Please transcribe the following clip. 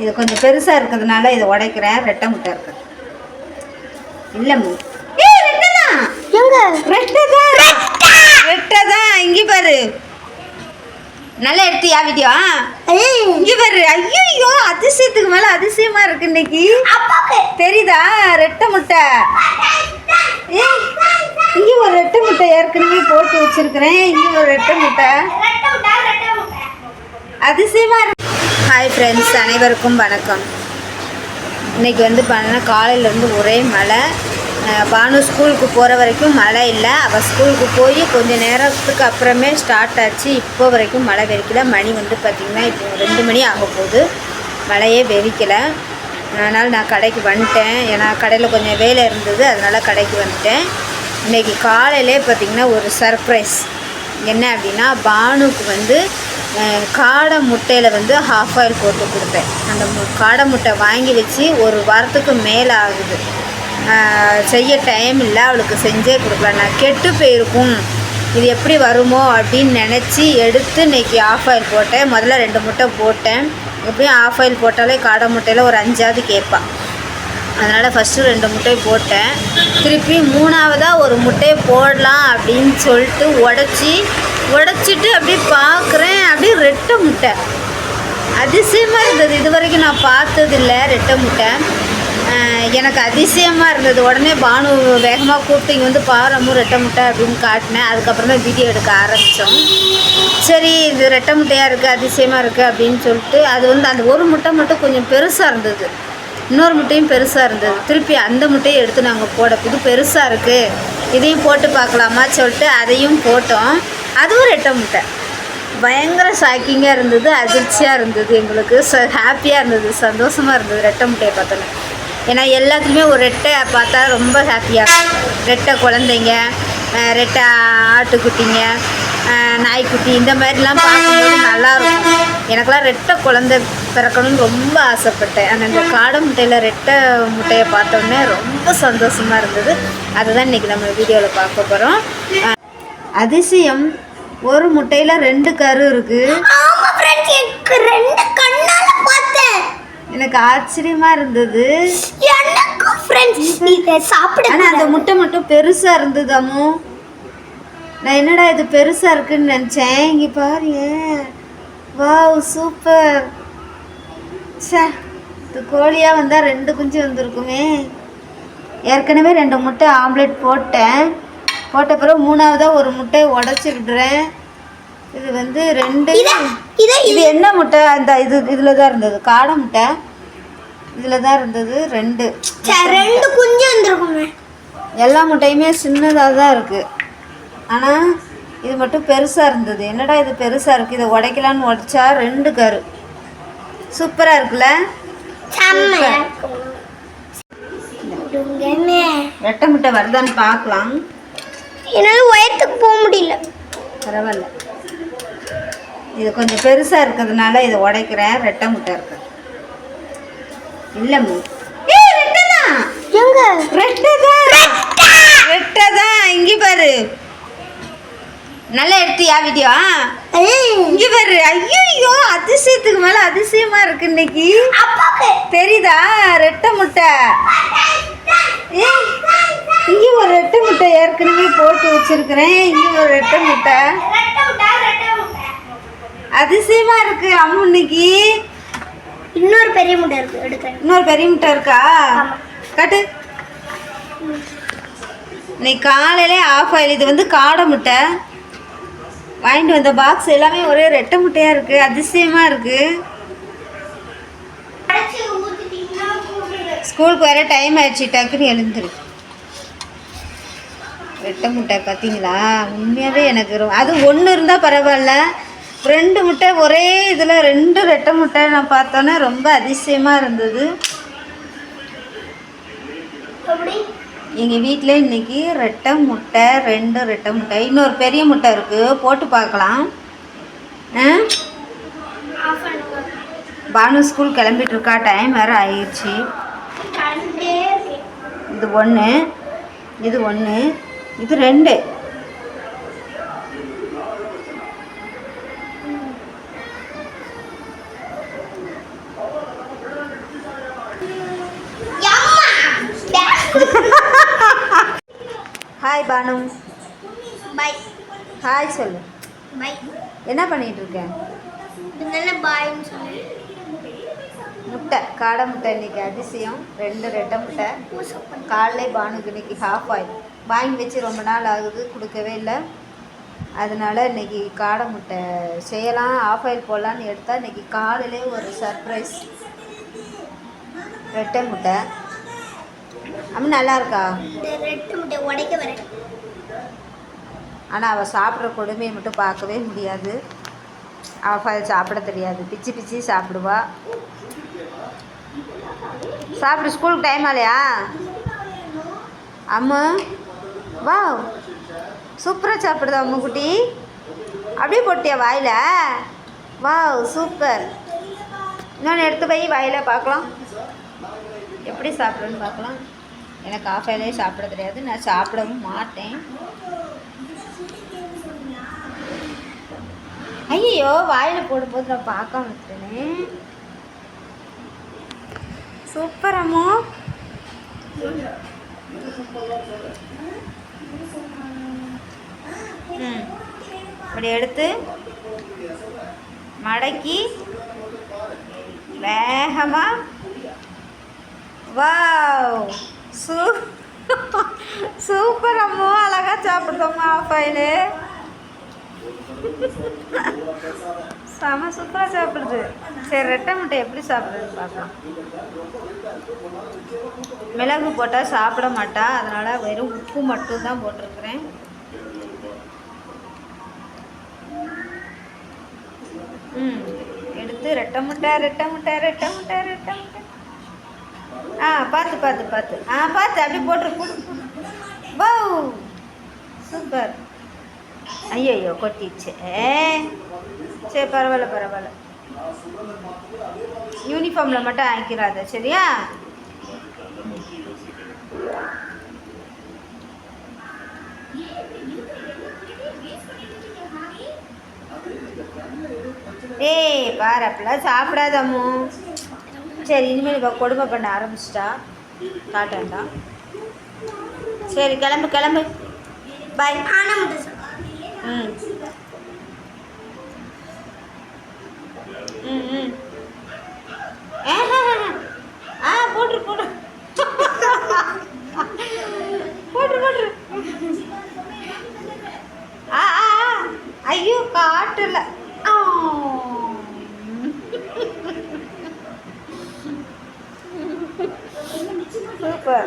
இது கொஞ்சம் பெருசாக இருக்கிறதுனால இதை உடைக்கிறேன். ரெட்டை முட்டை இருக்கு. இல்லைம்மா ரெட்டை தான். இங்கே பாரு, நல்லா எடுத்தியா வீடியோ? இங்கே பாரு. ஐயோ, அதிசயத்துக்கு மேலே அதிசயமா இருக்கு இன்னைக்கு. தெரியுதா? ரெட்டை முட்டை. இங்கே ஒரு ரெட்டை முட்டை ஏற்கனவே போட்டு வச்சிருக்கிறேன். இங்கே ஒரு ரெட்டை முட்டை அதிசயமா இருக்கு. ஹாய் ஃப்ரெண்ட்ஸ், அனைவருக்கும் வணக்கம். இன்றைக்கி வந்து பார்த்தீங்கன்னா காலையிலேருந்து ஒரே மழை. பானு ஸ்கூலுக்கு போகிற வரைக்கும் மழை இல்லை. அவள் ஸ்கூலுக்கு போய் கொஞ்சம் நேரத்துக்கு அப்புறமே ஸ்டார்ட் ஆச்சு. இப்போ வரைக்கும் மழை வெறிக்கலை. மணி வந்து பார்த்திங்கன்னா இப்போ 2 மணி ஆக போகுது. மழையே வெறிக்கலை. அதனால் நான் கடைக்கு வந்துட்டேன். ஏன்னா கடையில் கொஞ்சம் வேலை இருந்தது, அதனால் கடைக்கு வந்துட்டேன். இன்றைக்கி காலையிலே பார்த்திங்கன்னா ஒரு சர்ப்ரைஸ். என்ன அப்படின்னா, பானுக்கு வந்து காடை முட்டையில் வந்து ஹாஃப் ஆயில் போட்டு கொடுத்தேன். அந்த காடை முட்டை வாங்கி வச்சு ஒரு வாரத்துக்கு மேலே ஆகுது. செய்ய டைம் இல்லை, அவளுக்கு செஞ்சே கொடுக்கல. நான் கெட்டு போயிருக்கும், இது எப்படி வருமோ அப்படின்னு நினச்சி எடுத்து இன்றைக்கி ஆஃப் ஆயில் போட்டேன். முதல்ல 2 முட்டை போட்டேன். எப்படியும் ஆஃப் ஆயில் போட்டாலே காடை முட்டையில் ஒரு 5ஆவது கேட்பான். அதனால் ஃபஸ்ட்டு 2 முட்டை போட்டேன். திருப்பி 3ஆவதாக ஒரு முட்டையை போடலாம் அப்படின்னு சொல்லிட்டு உடச்சிட்டு அப்படியே பார்க்குறேன். அப்படியே ரெட்டை முட்டை. அதிசயமாக இருந்தது. இது வரைக்கும் நான் பார்த்ததில்லை ரெட்டை முட்டை. எனக்கு அதிசயமாக இருந்தது. உடனே பானு வேகமாக கூப்பிட்டு இங்கே வந்து பாரமும் ரெட்டை முட்டை அப்படின்னு காட்டினேன். அதுக்கப்புறம் தான் வீடியோ எடுக்க ஆரம்பித்தோம். சரி, இது ரெட்டை முட்டையாக இருக்குது, அதிசயமாக இருக்குது அப்படின்னு சொல்லிட்டு அது வந்து அந்த ஒரு முட்டை மட்டும் கொஞ்சம் பெருசாக இருந்தது. இன்னொரு முட்டையும் பெருசாக இருந்தது. திருப்பி அந்த முட்டையை எடுத்து நாங்கள் இது பெருசாக இருக்குது, இதையும் போட்டு பார்க்கலாமா சொல்லிட்டு அதையும் போட்டோம். அதுவும் ரெட்டை முட்டை. பயங்கர ஷாக்கிங்காக இருந்தது, அதிர்ச்சியாக இருந்தது. எங்களுக்கு ஹாப்பியாக இருந்தது, சந்தோஷமாக இருந்தது ரெட்டை முட்டையை பார்த்தோன்னே. ஏன்னா எல்லாத்துலேயுமே ஒரு ரெட்டை பார்த்தா ரொம்ப ஹாப்பியாக இருக்கும். ரெட்டை குழந்தைங்க, ரெட்டை ஆட்டுக்குட்டிங்க, நாய்க்குட்டி, இந்த மாதிரிலாம் பார்க்கும்போது நல்லாயிருக்கும். எனக்கெல்லாம் ரெட்டை குழந்தை பிறக்கணும்னு ரொம்ப ஆசைப்பட்டேன். ஆனால் இந்த காடை முட்டையில் ரெட்டை முட்டையை பார்த்தோன்னே ரொம்ப சந்தோஷமாக இருந்தது. அதுதான் இன்றைக்கி நம்ம வீடியோவில் பார்க்க போகிறோம். அதிசயம், ஒரு முட்டையில் 2 கரு இருக்குது. எனக்கு ஆச்சரியமாக இருந்தது. ஆனால் அந்த முட்டை மட்டும் பெருசாக இருந்தது. அம்மு, நான் என்னடா இது பெருசாக இருக்குன்னு நினச்சேன். இங்கே பாருங்க, வாவ் சூப்பர். சே, இது கோழியாக வந்தால் 2 குஞ்சு வந்திருக்குமே. ஏற்கனவே 2 முட்டை ஆம்லேட் போட்டேன். போட்ட பிறகு 3ஆவதாக ஒரு முட்டையை உடச்சி விடுறேன். இது வந்து 2. இது என்ன முட்டை? அந்த இதில் தான் இருந்தது, காடை முட்டை இதில் தான் இருந்தது. 2 குஞ்சு வந்துருக்குமே. எல்லா முட்டையுமே சின்னதாக தான் இருக்குது, ஆனால் இது மட்டும் பெருசாக இருந்தது. என்னடா இது பெருசாக இருக்குது, இதை உடைக்கலான்னு உடைச்சா 2 கரு. சூப்பராக இருக்குல்ல? ரெட்டை முட்டை வருதான்னு பார்க்கலாம். என்னால் உயரத்துக்கு போக முடியல. பரவாயில்ல, இது கொஞ்சம் பெருசாக இருக்கிறதுனால இதை உடைக்கிறேன். ரெட்டை முட்டை இருக்கு. இல்லைம்மா ரெட்டை தான். இங்கே பாரு, நல்லா எடுத்தியா வீடியோ? இங்கே பாரு. ஐயோ, அதிசயத்துக்கு மேலே அதிசயமாக இருக்கு இன்னைக்கு. தெரியுதா? ரெட்டை முட்டை. இங்கே ஒரு ரெட்டை முட்டை ஏற்கனவே போட்டு வச்சிருக்கிறேன். இங்கே ஒரு ரெட்டை முட்டை அதிசயமாக இருக்குது. அம்மு, இன்னைக்கு இன்னொரு பெரிய முட்டை இருக்கு, எடுக்கிறேன். இன்னொரு பெரிய முட்டை இருக்கா? காட்டு. இன்னைக்கு காலையிலே ஆஃப் ஆயில். இது வந்து காடை முட்டை. வாங்கிட்டு வந்த பாக்ஸ் எல்லாமே ஒரே ரெட்டை முட்டையாக இருக்குது. அதிசயமாக இருக்குது. ஸ்கூலுக்கு வர டைம் ஆயிடுச்சு, டக்குன்னு எழுந்துரு. ரெட்டை முட்டை பார்த்தீங்களா? உண்மையாகவே எனக்கு அது 1 இருந்தால் பரவாயில்ல, 2 முட்டை ஒரே இதில் 2 ரெட்டை முட்டை நான் பார்த்தோன்னே ரொம்ப அதிசயமாக இருந்தது. எங்கள் வீட்டில் இன்றைக்கி ரெட்டை முட்டை, 2 ரெட்டை முட்டை, இன்னொரு பெரிய முட்டை இருக்குது, போட்டு பார்க்கலாம். பானு ஸ்கூல் கிளம்பிட்டுருக்கா, டைம் வேறு ஆயிடுச்சு. இது 1, இது 1, இது 2. ஹாய் பானு. பை. ஹாய் சொல்லு. பை. என்ன பண்ணிட்டு இருக்க? இதனால பாய்ன்னு சொல்லு. முட்டை, காடை முட்டை இன்னைக்கு அதிசயம். 2 ரெட்டை முட்டை. காலையிலே பானுக்கு இன்னைக்கு ஹாஃப் ஆயில் வாங்கி வச்சு ரொம்ப நாள் ஆகுது, கொடுக்கவே இல்லை. அதனால் இன்றைக்கி காடை முட்டை செய்யலாம், ஆஃப் ஆயில் போடலான்னு எடுத்தால் இன்றைக்கி காலையிலே ஒரு சர்ப்ரைஸ். ரெட்டை முட்டை அம்மா நல்லா இருக்கா? இந்த ரெட்டை முட்டை உடைக்க வரேன். ஆனால் அவள் சாப்பிட்ற கொடுமையை மட்டும் பார்க்கவே முடியாது. ஆஃப் ஆயில் சாப்பிட தெரியாது, பிச்சு பிச்சு சாப்பிடுவா. சாப்பிடு, ஸ்கூலுக்கு டைம் ஆலையா? அம்மா வா, சூப்பராக சாப்பிடுதா அம்மா குட்டி. அப்படியே போட்டியா வாயில்? வா சூப்பர். இன்னொன்று எடுத்து போய் வாயில் பார்க்கலாம், எப்படி சாப்பிட்றேன்னு பார்க்கலாம். எனக்கு ஆஃப் ஆயிலே சாப்பிட தெரியாது, நான் சாப்பிடவும் மாட்டேன். ஐயோ வாயில் போடும்போது நான் பார்க்காம விட்டுட்டேனே. சூப்பர் அம்மோ. இப்படி எடுத்து மடக்கி வேகமாக வாவ் சூப்பர் அம்மோ, அழகாக சாப்பிடுதோம்மா ஆஃப் ஆயிலு. செம சூப்பராக சாப்பிடுது. சரி ரெட்டை முட்டை எப்படி சாப்பிட்றதுன்னு பார்க்கலாம். மிளகு போட்டால் சாப்பிட மாட்டா, அதனால் வெறும் உப்பு மட்டும்தான் போட்டிருக்கிறேன். எடுத்து ரெட்டை முட்டை ரெட்டை முட்டை ரெட்டை முட்டை ரெட்டை முட்டை. பார்த்து பார்த்து பார்த்து பார்த்து அப்படி போட்டு. வா சூப்பர். ஐயோ கொட்டிடுச்சு. சரி பரவாயில்ல பரவாயில்ல, யூனிஃபார்மில் மட்டும் ஆக்கிடாத சரியா? ஏய் பாரு, அப்படிலாம் சாப்பிடாதம்மோ. சரி இனிமேல் இப்போ கொடுமை பண்ண ஆரம்பிச்சிட்டா, காட்டாண்டா. சரி கிளம்பு கிளம்பு, பாய். ம் ம் ம் போட்ரு போட்ரு போட்ரு போட்ரு. ஐயோ காட்டல. சூப்பர்.